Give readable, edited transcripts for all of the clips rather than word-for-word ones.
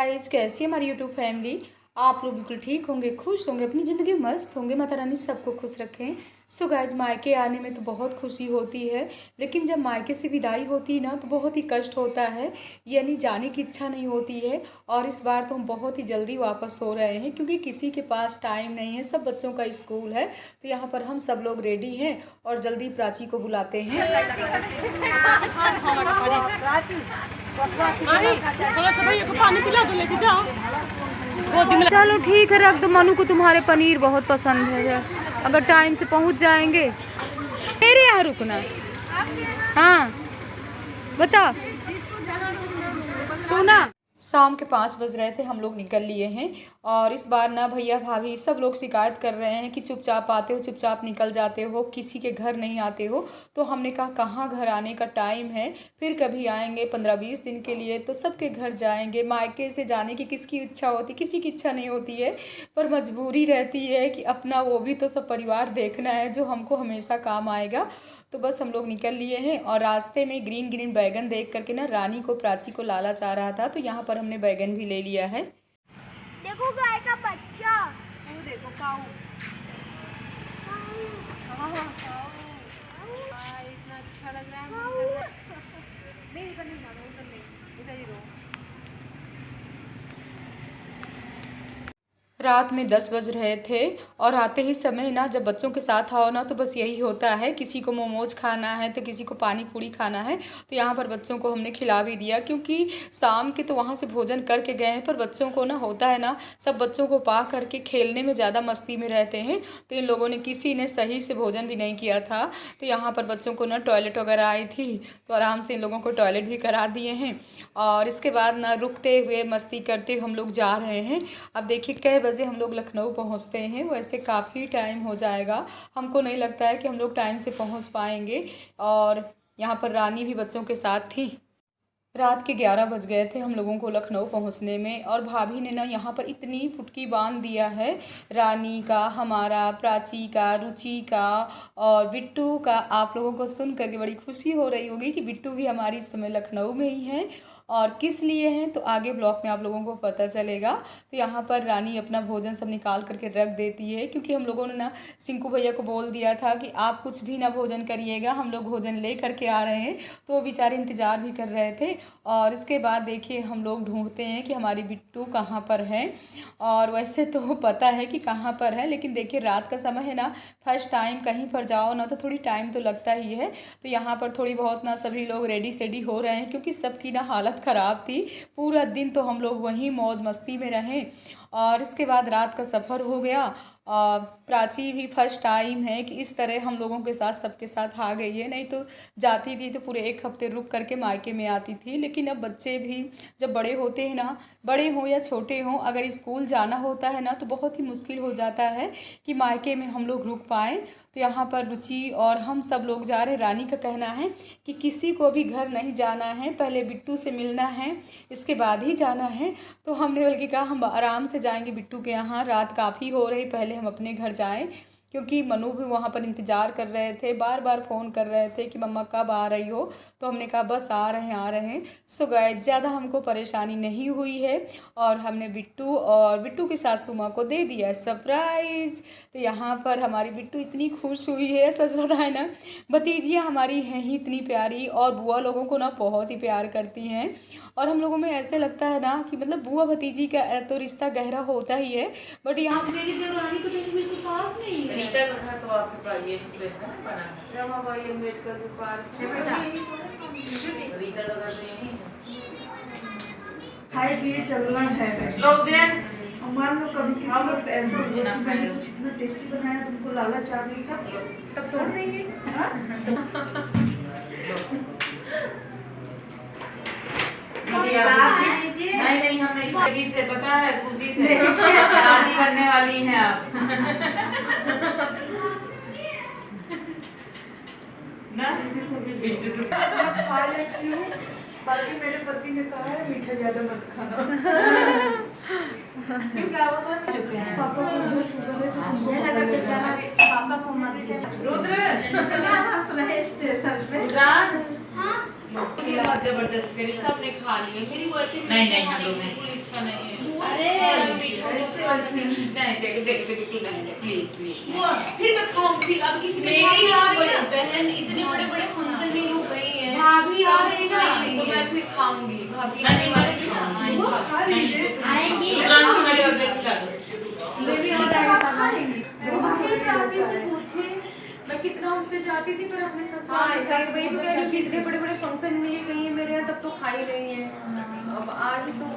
Guys, कैसी है हमारी यूट्यूब फैमिली। आप लोग बिल्कुल ठीक होंगे, खुश होंगे, अपनी ज़िंदगी में मस्त होंगे। माता रानी सबको खुश रखें। सो गाइस, मायके आने में तो बहुत खुशी होती है, लेकिन जब मायके से विदाई होती है ना तो बहुत ही कष्ट होता है, यानी जाने की इच्छा नहीं होती है। और इस बार तो हम बहुत ही जल्दी वापस हो रहे हैं क्योंकि किसी के पास टाइम नहीं है, सब बच्चों का स्कूल है। तो यहाँ पर हम सब लोग रेडी हैं और जल्दी प्राची को बुलाते हैं। चलो ठीक है, रख दो। मनु को तुम्हारे पनीर बहुत पसंद है, अगर टाइम से पहुंच जाएंगे। मेरे यहाँ रुकना। हाँ बता। सुना, शाम के 5 बज रहे थे, हम लोग निकल लिए हैं। और इस बार ना भैया भाभी सब लोग शिकायत कर रहे हैं कि चुपचाप आते हो, चुपचाप निकल जाते हो, किसी के घर नहीं आते हो। तो हमने कहा कहाँ घर आने का टाइम है, फिर कभी आएंगे 15-20 दिन के लिए तो सबके घर जाएंगे। मायके से जाने की किसकी इच्छा होती, किसी की इच्छा नहीं होती है, पर मजबूरी रहती है कि अपना वो भी तो सब परिवार देखना है जो हमको हमेशा काम आएगा। तो बस हम लोग निकल लिए हैं। और रास्ते में ग्रीन ग्रीन बैगन देख करके ना रानी को, प्राची को लाला चाह रहा था, तो यहाँ पर हमने बैगन भी ले लिया है। देखो गाय का बच्चा, वो देखो काऊ। इतना अच्छा लग रहा है। नहीं इधर नहीं जाना, उधर नहीं, इधर ही रहो। रात में 10 बज रहे थे और आते ही समय ना जब बच्चों के साथ आओ ना तो बस यही होता है, किसी को मोमोज खाना है तो किसी को पानी पूरी खाना है। तो यहाँ पर बच्चों को हमने खिला भी दिया, क्योंकि शाम के तो वहाँ से भोजन करके गए हैं, पर बच्चों को ना होता है ना, सब बच्चों को पा करके खेलने में ज़्यादा मस्ती में रहते हैं। तो इन लोगों ने किसी ने सही से भोजन भी नहीं किया था। तो यहाँ पर बच्चों को ना टॉयलेट वगैरह आई थी तो आराम से इन लोगों को टॉयलेट भी करा दिए हैं। और इसके बाद ना रुकते हुए मस्ती करते हम लोग जा रहे हैं। अब देखिए कई बजे हम लोग लखनऊ पहुंचते हैं। वैसे काफ़ी टाइम हो जाएगा, हमको नहीं लगता है कि हम लोग टाइम से पहुंच पाएंगे। और यहाँ पर रानी भी बच्चों के साथ थी। रात के 11 बज गए थे हम लोगों को लखनऊ पहुंचने में। और भाभी ने ना यहाँ पर इतनी फुटकी बांध दिया है, रानी का, हमारा, प्राची का, रुचि का और बिट्टू का। आप लोगों को सुन करके बड़ी खुशी हो रही होगी कि बिट्टू भी हमारी इस समय लखनऊ में ही है। और किस लिए हैं तो आगे ब्लॉग में आप लोगों को पता चलेगा। तो यहाँ पर रानी अपना भोजन सब निकाल करके रख देती है, क्योंकि हम लोगों ने ना सिंकू भैया को बोल दिया था कि आप कुछ भी ना भोजन करिएगा, हम लोग भोजन ले करके आ रहे हैं। तो वो बेचारे इंतज़ार भी कर रहे थे। और इसके बाद देखिए हम लोग ढूंढते हैं कि हमारी बिट्टू कहाँ पर है। और वैसे तो पता है कि कहाँ पर है, लेकिन देखिए रात का समय है ना, फर्स्ट टाइम कहीं पर जाओ ना तो थोड़ी टाइम तो लगता ही है। तो यहाँ पर थोड़ी बहुत ना सभी लोग रेडी सेडी हो रहे हैं, क्योंकि सबकी ना हालत ख़राब थी। पूरा दिन तो हम लोग वहीं मौज मस्ती में रहें। और इसके बाद रात का सफ़र हो गया। प्राची भी फर्स्ट टाइम है कि इस तरह हम लोगों के साथ सबके साथ आ गई है। नहीं तो जाती थी तो पूरे 1 हफ्ते रुक करके मायके में आती थी। लेकिन अब बच्चे भी जब बड़े होते हैं ना, बड़े हों या छोटे हों, अगर स्कूल जाना होता है ना तो बहुत ही मुश्किल हो जाता है कि मायके में हम लोग रुक पाएँ। तो यहाँ पर रुचि और हम सब लोग जा रहे हैं। रानी का कहना है कि किसी को भी घर नहीं जाना है, पहले बिट्टू से मिलना है, इसके बाद ही जाना है। तो हमने बल्कि कहा हम आराम से जाएंगे बिट्टू के यहाँ, रात काफ़ी हो रही, पहले हम अपने घर जाएं। क्योंकि मनु भी वहाँ पर इंतज़ार कर रहे थे, बार बार फ़ोन कर रहे थे कि मम्मा कब आ रही हो। तो हमने कहा बस आ रहे हैं, आ रहे हैं। सो गए, ज़्यादा हमको परेशानी नहीं हुई है। और हमने बिट्टू और बिट्टू की सासू माँ को दे दिया सरप्राइज़। तो यहाँ पर हमारी बिट्टू इतनी खुश हुई है, सच बताए ना, भतीजियाँ हमारी हैं ही इतनी प्यारी, और बुआ लोगों को ना बहुत ही प्यार करती हैं। और हम लोगों में ऐसे लगता है ना कि मतलब बुआ भतीजी का तो रिश्ता गहरा होता ही है। बट यहाँ मेरी देवरानी को तो बिल्कुल पास नहीं है। रीता का घर तो आपके पास ये प्लेस है ना बना है, रमाबाई अम्बेडकर जो पार्क है बेटा, रीता का घर तो यही है। खाए पिए चलना है लोग देन मान लो कभी किसी वक्त ऐसा हुआ कि मैंने कुछ इतना टेस्टी बनाया तुमको लालच आ गई तब तोड़ देंगे। नहीं नहीं, हम एक लगी से पता है, खुशी से शादी करने वाली हैं आप ना। खा लेती हूँ, बाकी मेरे पति ने कहा है मीठा ज्यादा मत खाना। क्या वो बन चुके हैं। पापा को उधर शुगर है तो तुमको लगा के जाना, पापा को मत दीजिए। रुद्र स्टेशन पे डांस, हाँ जबरदस्त करी, सबने खा लिया। मेरी वो ऐसे नहीं खाने की बिल्कुल इच्छा नहीं है। अरे नहीं देख तू नहीं दे प्लीज फिर मैं खाऊंगी। अब किसी ने मेरी बहन इतने बड़े बड़े फंक्शन में लोग गई है, भाभी आ रही ना तो मैं फिर खाऊंगी। भाभी आने वाली है ना, आएंगी लंच मेरे बदले खिला दो। प्राची से पूछिए मैं कितना उससे जाती थी, पर अपने ससुराल हाँ वही तो कह रही हूँ कि इतने बड़े बड़े फंक्शन में ये गई है मेरे यहाँ, तब तो खा ही रही है। अब आज तो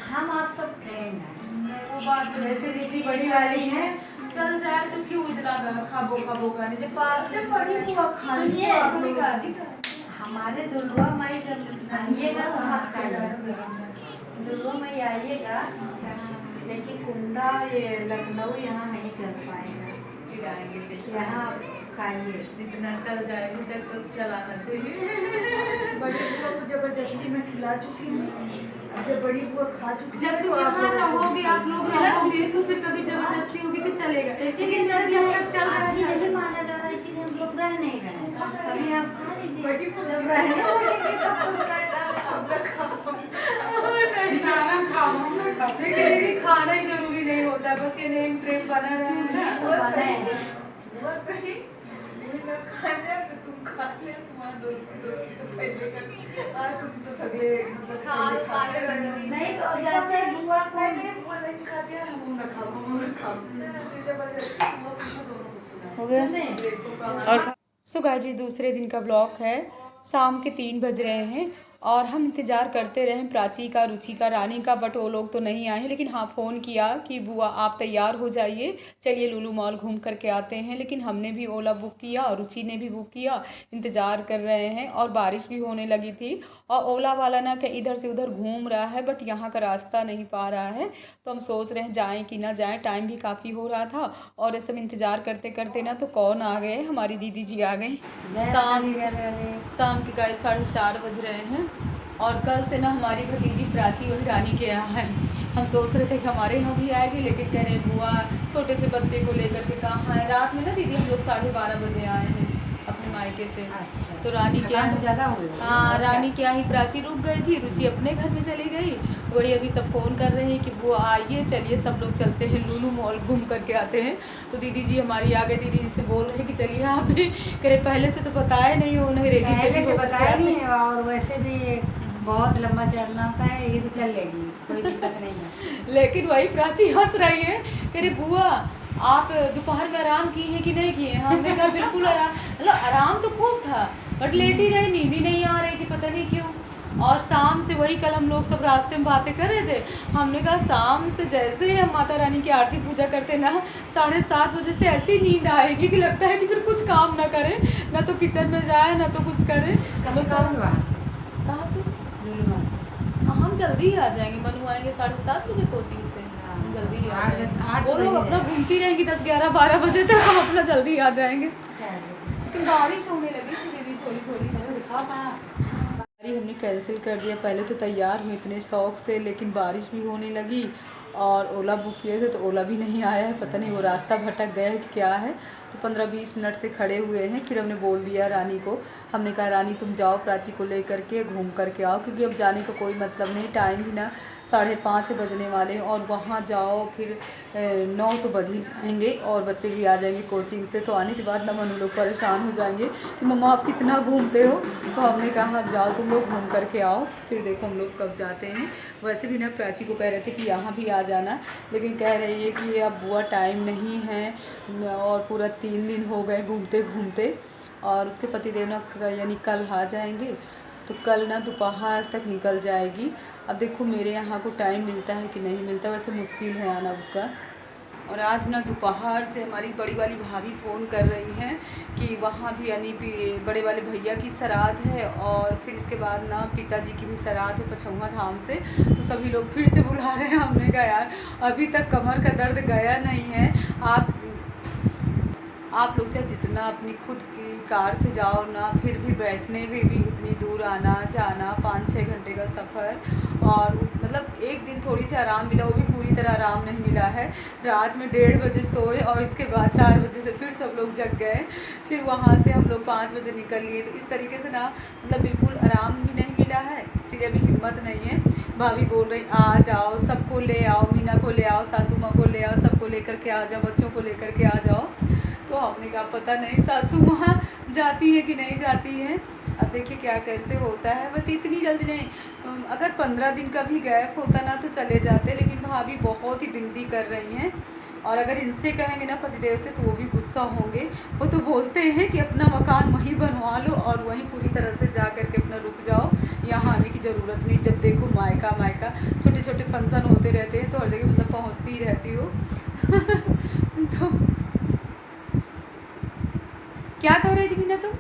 हम आप सब फ्रेंड हैं। वो बात तो वैसे देखी बड़ी वाली है, चल जाए तो क्यों इतना खाबो करने जब पास जब बड़ी हुआ खाइए हमारे दुर्गा माई आइएगा तो मत खाइएगा, दुर्गा माई आइएगा, लेकिन कुंडा ये लखनऊ यहाँ नहीं चल पाएगा, यहाँ खाइए जितना चल जाएगी तब तो चलाना चाहिए। बड़ी बुआ को जबरदस्ती में खिला चुकी हूँ, जब बड़ी बुआ खा चुकी जब तुम यहाँ रहोगे, आप लोग रहोगे तो फिर कभी जबरदस्ती होगी तो चलेगा, लेकिन जब तक चल रहा है नहीं माना जा रहा, इसीलिए हम लोग रह नहीं रहे। सभी आप खा लीजिए, जब रहने लगेंगे तब तो लेकिन खाना ही जरूरी नहीं होता, बस ये नेम प्रेम बना रहे नहीं तो जाते बुआ को सो गाइस जी दूसरे दिन का ब्लॉग है। शाम के 3 बज रहे हैं और हम इंतज़ार करते रहे प्राची का, रुचि का, रानी का, बट वो लोग तो नहीं आए हैं। लेकिन हाँ फ़ोन किया कि बुआ आप तैयार हो जाइए, चलिए लुलु मॉल घूम करके आते हैं। लेकिन हमने भी ओला बुक किया और रुचि ने भी बुक किया, इंतज़ार कर रहे हैं और बारिश भी होने लगी थी और ओला वाला ना कि इधर से उधर घूम रहा है बट यहाँ का रास्ता नहीं पा रहा है। तो हम सोच रहे हैं जाएँ कि ना जाएँ, टाइम भी काफ़ी हो रहा था और ये सब इंतज़ार करते करते ना तो कौन आ गए, हमारी दीदी जी आ गई। शाम के गाइस 4:30 बज रहे हैं और कल से ना हमारी भतीजी प्राची वही रानी के यहाँ है। हम सोच रहे थे कि हमारे यहाँ भी आएगी, लेकिन कह रहे बुआ छोटे से बच्चे को लेकर के कहाँ है। रात में ना दीदी हम लोग 12:30 बजे आए हैं अपने मायके से। अच्छा। तो रानी के यहाँ ज़्यादा हो, हाँ रानी के यहाँ ही प्राची रुक गई थी, रुचि अपने घर में चली गई। वही अभी सब फ़ोन कर रहे हैं कि बुआ आइए, चलिए सब लोग चलते हैं लुलु मॉल घूम करके आते हैं। तो दीदी जी हमारी आ गई, दीदी जी से बोल रहे हैं कि चलिए आप भी करे, पहले से तो बताया नहीं हो, नहीं रेडी से बताया नहीं है और वैसे भी बहुत लंबा चढ़ना होता है, ये तो चल लेगी, कोई दिक्कत नहीं है। लेकिन वही प्राची हंस रही है, कह रही बुआ आप दोपहर में आराम किए हैं कि नहीं किए हैं। हमने कहा बिल्कुल आराम, मतलब आराम तो खूब था बट लेट ही रही, नींद ही नहीं आ रही थी, पता नहीं क्यों। और शाम से वही कल हम लोग सब रास्ते में बातें कर रहे थे, हमने कहा शाम से जैसे ही हम माता रानी की आरती पूजा करते ना 7:30 बजे से ऐसी नींद आएगी कि लगता है कि फिर कुछ काम ना करें, ना तो किचन में जाए ना तो कुछ करें। कहाँ से हम जल्दी ही आ जाएंगे, मनु आएंगे 7:30 बजे कोचिंग से, हम जल्दी ही आ जाएंगे। वो लोग अपना घूमती रहेंगी 10, 11, 12 बजे तक, हम अपना जल्दी आ जाएंगे। लेकिन बारिश होने लगी थी दीदी थोड़ी थोड़ी, गाड़ी हमने कैंसिल कर दिया। पहले तो तैयार हुई इतने शौक से, लेकिन बारिश भी होने लगी और ओला बुक किए थे तो ओला भी नहीं आया है, पता नहीं वो रास्ता भटक गया है कि क्या है। तो 15-20 मिनट से खड़े हुए हैं। फिर हमने बोल दिया रानी को, हमने कहा रानी तुम जाओ प्राची को ले करके घूम करके आओ, क्योंकि अब जाने का कोई मतलब नहीं, टाइम भी ना 5:30 बजने वाले हैं और वहाँ जाओ फिर 9 तो बज ही जाएंगे और बच्चे भी आ जाएंगे कोचिंग से। तो आने के बाद ना मनु लोग परेशान हो जाएंगे कि मम्मा आप कितना घूमते हो। तो हमने कहा अब जाओ तुम लोग घूम करके आओ, फिर देखो हम लोग कब जाते हैं। वैसे भी ना प्राची को कह रहे थे कि यहाँ भी आ जाना, लेकिन कह रही है कि अब बुआ टाइम नहीं है और पूरा 3 दिन हो गए घूमते घूमते। और उसके पतिदेव ना यानी कल आ जाएंगे, तो कल ना दोपहर तक निकल जाएगी। अब देखो मेरे यहाँ को टाइम मिलता है कि नहीं मिलता, वैसे मुश्किल है आना उसका। और आज ना दोपहर से हमारी बड़ी वाली भाभी फ़ोन कर रही हैं कि वहाँ भी यानी बड़े वाले भैया की श्राद्ध है और फिर इसके बाद ना पिताजी की भी श्राद्ध है पछौआ धाम से, तो सभी लोग फिर से बुला रहे हैं। हमने कहा यार अभी तक कमर का दर्द गया नहीं है, आप लोग चाहे जितना अपनी खुद की कार से जाओ ना, फिर भी बैठने में भी उतनी दूर आना जाना 5-6 घंटे का सफ़र। और मतलब एक दिन थोड़ी सी आराम मिला, वो भी पूरी तरह आराम नहीं मिला है। रात में 1:30 बजे सोए और इसके बाद 4 बजे से फिर सब लोग जग गए। फिर वहाँ से हम लोग 5 बजे निकल लिए। तो इस तरीके से ना मतलब बिल्कुल आराम भी नहीं मिला है, इसीलिए अभी हिम्मत नहीं है। भाभी बोल रही आ जाओ, सबको ले आओ, मीना को ले आओ, सासू माँ को ले आओ, सबको लेकर के आ जाओ, बच्चों को लेकर के आ जाओ। तो हमने कहा पता नहीं सासू माँ जाती है कि नहीं जाती है, अब देखिए क्या कैसे होता है। बस इतनी जल्दी नहीं, अगर 15 दिन का भी गैप होता ना तो चले जाते, लेकिन भाभी बहुत ही बिंदी कर रही हैं। और अगर इनसे कहेंगे ना पतिदेव से तो वो भी गुस्सा होंगे। वो तो बोलते हैं कि अपना मकान वहीं बनवा लो और वहीं पूरी तरह से जा कर के अपना रुक जाओ, यहाँ आने की ज़रूरत नहीं। जब देखो मायका मायका, छोटे छोटे फंक्शन होते रहते हैं तो हर जगह मतलब पहुँचती ही रहती हो। तो क्या कह रही थी मीना तुम?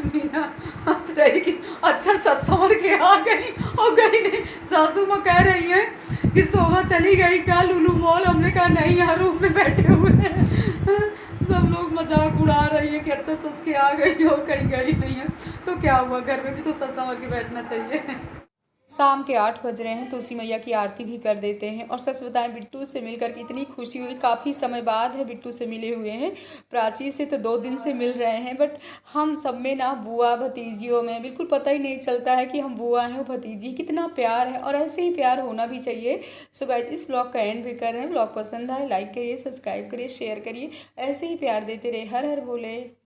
मीना हंस रही कि अच्छा सस संवर के आ गई और गई नहीं। सासू माँ कह रही है कि शोभा चली गई क्या लुलु मॉल? हमने कहा नहीं, यहाँ रूम में बैठे हुए हैं। सब लोग मजाक उड़ा रही है कि अच्छा सच के आ गई हो, कहीं गई नहीं है तो क्या हुआ, घर में भी तो सस संवर के बैठना चाहिए। शाम के 8 बज रहे हैं, तुलसी मैया की आरती भी कर देते हैं। और सच बताएं बिट्टू से मिलकर के इतनी खुशी हुई, काफ़ी समय बाद है बिट्टू से मिले हुए हैं। प्राची से तो 2 दिन से मिल रहे हैं, बट हम सब में ना बुआ भतीजियों में बिल्कुल पता ही नहीं चलता है कि हम बुआ हैं वो भतीजी। कितना प्यार है और ऐसे ही प्यार होना भी चाहिए। सो गाइस इस ब्लॉग का एंड भी कर रहे हैं। ब्लॉग पसंद आए लाइक करिए, सब्सक्राइब करिए, शेयर करिए, ऐसे ही प्यार देते रहे। हर हर भोले।